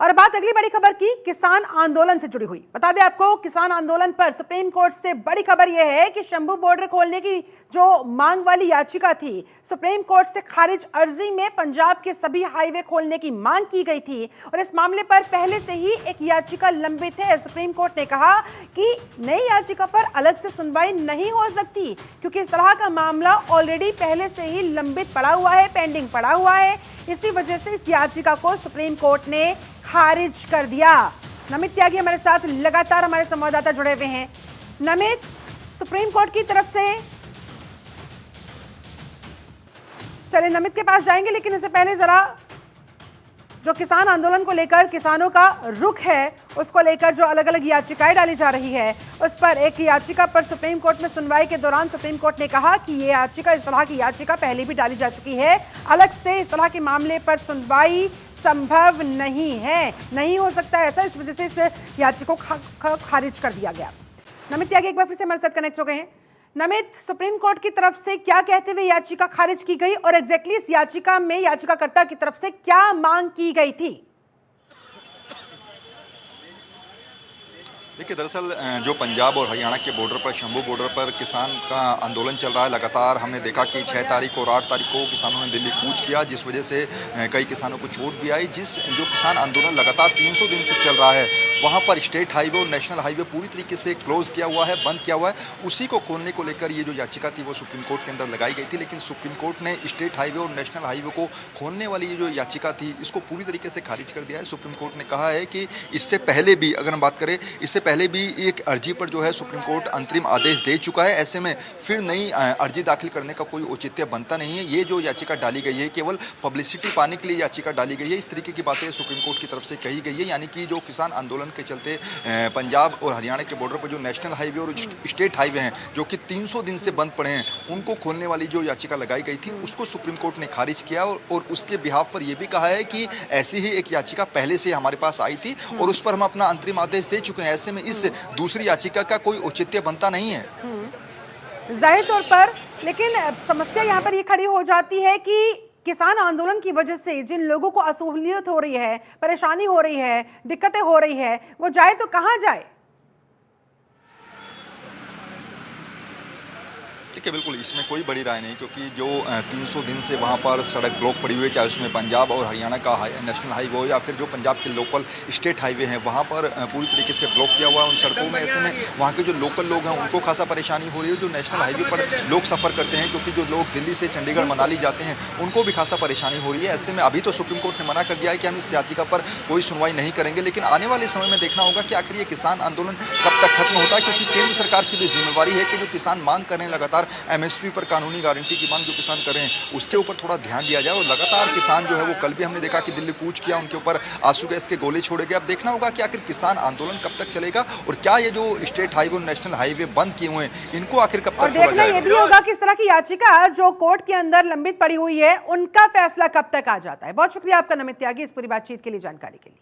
और बात अगली बड़ी खबर की किसान आंदोलन से जुड़ी हुई। बता दें आपको, किसान आंदोलन पर सुप्रीम कोर्ट से बड़ी खबर यह है कि शंभू बॉर्डर खोलने की जो मांग वाली याचिका थी, सुप्रीम कोर्ट से खारिज। अर्जी में पंजाब के सभी हाईवे खोलने की मांग की गई थी और इस मामले पर पहले से ही एक याचिका लंबित है। सुप्रीम कोर्ट ने कहा कि नई याचिका पर अलग से सुनवाई नहीं हो सकती क्योंकि इस तरह का मामला ऑलरेडी पहले से ही लंबित पड़ा हुआ है, पेंडिंग पड़ा हुआ है। इसी वजह से इस याचिका को सुप्रीम कोर्ट ने खारिज कर दिया। नमित त्यागी हमारे साथ लगातार हमारे संवाददाता जुड़े हुए हैं। नमित, सुप्रीम कोर्ट की तरफ से चले नमित के पास जाएंगे, लेकिन उससे पहले जरा जो किसान आंदोलन को लेकर किसानों का रुख है, उसको लेकर जो अलग अलग याचिकाएं डाली जा रही है, उस पर एक याचिका पर सुप्रीम कोर्ट में सुनवाई के दौरान सुप्रीम कोर्ट ने कहा कि ये याचिका, इस तरह की याचिका पहले भी डाली जा चुकी है, अलग से इस तरह के मामले पर सुनवाई संभव नहीं है, नहीं हो सकता ऐसा, इस वजह से इस याचिका को खारिज कर दिया गया। नमित त्यागी एक बार फिर से हमारे साथ कनेक्ट हो गए हैं। नमित, सुप्रीम कोर्ट की तरफ से क्या कहते हुए याचिका खारिज की गई और एग्जैक्टली इस याचिका में याचिकाकर्ता की तरफ से क्या मांग की गई थी? देखिए, दरअसल जो पंजाब और हरियाणा के बॉर्डर पर, शंभू बॉर्डर पर किसान का आंदोलन चल रहा है लगातार। हमने देखा कि 6 तारीख और 8 तारीख को किसानों ने दिल्ली कूच किया, जिस वजह से कई किसानों को चोट भी आई। जो किसान आंदोलन लगातार 300 दिन से चल रहा है, वहाँ पर स्टेट हाईवे और नेशनल हाईवे पूरी तरीके से क्लोज किया हुआ है, बंद किया हुआ है। उसी को खोलने को लेकर ये जो याचिका थी वो सुप्रीम कोर्ट के अंदर लगाई गई थी, लेकिन सुप्रीम कोर्ट ने स्टेट हाईवे और नेशनल हाईवे को खोलने वाली ये जो याचिका थी, इसको पूरी तरीके से खारिज कर दिया है। सुप्रीम कोर्ट ने कहा है कि इससे पहले भी, अगर हम बात करें, इससे पहले भी एक अर्जी पर जो है सुप्रीम कोर्ट अंतरिम आदेश दे चुका है। ऐसे में फिर नई अर्जी दाखिल करने का कोई औचित्य बनता नहीं है। ये जो याचिका डाली गई है केवल पब्लिसिटी पाने के लिए याचिका डाली गई है, इस तरीके की बातें सुप्रीम कोर्ट की तरफ से कही गई है। यानी कि जो किसान आंदोलन के चलते पंजाब और हरियाणा के बॉर्डर पर जो नेशनल हाईवे और स्टेट हाईवे हैं, जो कि 300 दिन से बंद पड़े हैं, उनको खोलने वाली जो याचिका लगाई गई थी उसको सुप्रीम कोर्ट ने खारिज किया और उसके बिहाफ पर यह भी कहा है कि ऐसी ही एक याचिका पहले से हमारे पास आई थी और उस पर हम अपना अंतरिम आदेश दे चुके हैं। ऐसे में इस दूसरी याचिका का कोई औचित्य बनता नहीं है जाहिर तौर पर। लेकिन समस्या यहाँ पर ये खड़ी हो जाती है कि किसान आंदोलन की वजह से जिन लोगों को असहूलियत हो रही है, परेशानी हो रही है, दिक्कतें हो रही है, वो जाए तो कहाँ जाए? देखिए, बिल्कुल इसमें कोई बड़ी राय नहीं, क्योंकि जो 300 दिन से वहाँ पर सड़क ब्लॉक पड़ी हुई है, चाहे उसमें पंजाब और हरियाणा का नेशनल हाईवे हो या फिर जो पंजाब के लोकल स्टेट हाईवे हैं, वहाँ पर पूरी तरीके से ब्लॉक किया हुआ है उन सड़कों में। ऐसे में वहाँ के जो लोकल लोग हैं उनको खासा परेशानी हो रही है। जो नेशनल हाईवे पर लोग सफ़र करते हैं, क्योंकि जो लोग दिल्ली से चंडीगढ़ मनाली जाते हैं, उनको भी खासा परेशानी हो रही है। ऐसे में अभी तो सुप्रीम कोर्ट ने मना कर दिया है कि हम इस याचिका पर कोई सुनवाई नहीं करेंगे, लेकिन आने वाले समय में देखना होगा कि आखिर ये किसान आंदोलन कब तक खत्म होता है, क्योंकि केंद्र सरकार की भी जिम्मेवारी है कि जो किसान मांग कर रहे हैं लगातार एमएसपी पर कानूनी गारंटी की मांग जो किसान कर रहे हैं, उसके ऊपर थोड़ा ध्यान दिया जाए। और लगातार किसान जो है वो, कल भी हमने देखा कि दिल्ली कूच किया, उनके ऊपर आंसू गैस के गोले छोड़े गए। अब देखना होगा कि आखिर किसान आंदोलन कब तक चलेगा और क्या ये जो स्टेट हाईवे और नेशनल हाईवे बंद किए हुए हैं, इनको आखिर कब तक खोला जाएगा। देखना ये भी होगा कि इस तरह की याचिका जो कोर्ट के अंदर लंबित पड़ी हुई है, उनका फैसला कब तक आ जाता है। बहुत शुक्रिया आपका नमित त्यागी इस पूरी बातचीत के लिए, जानकारी के लिए।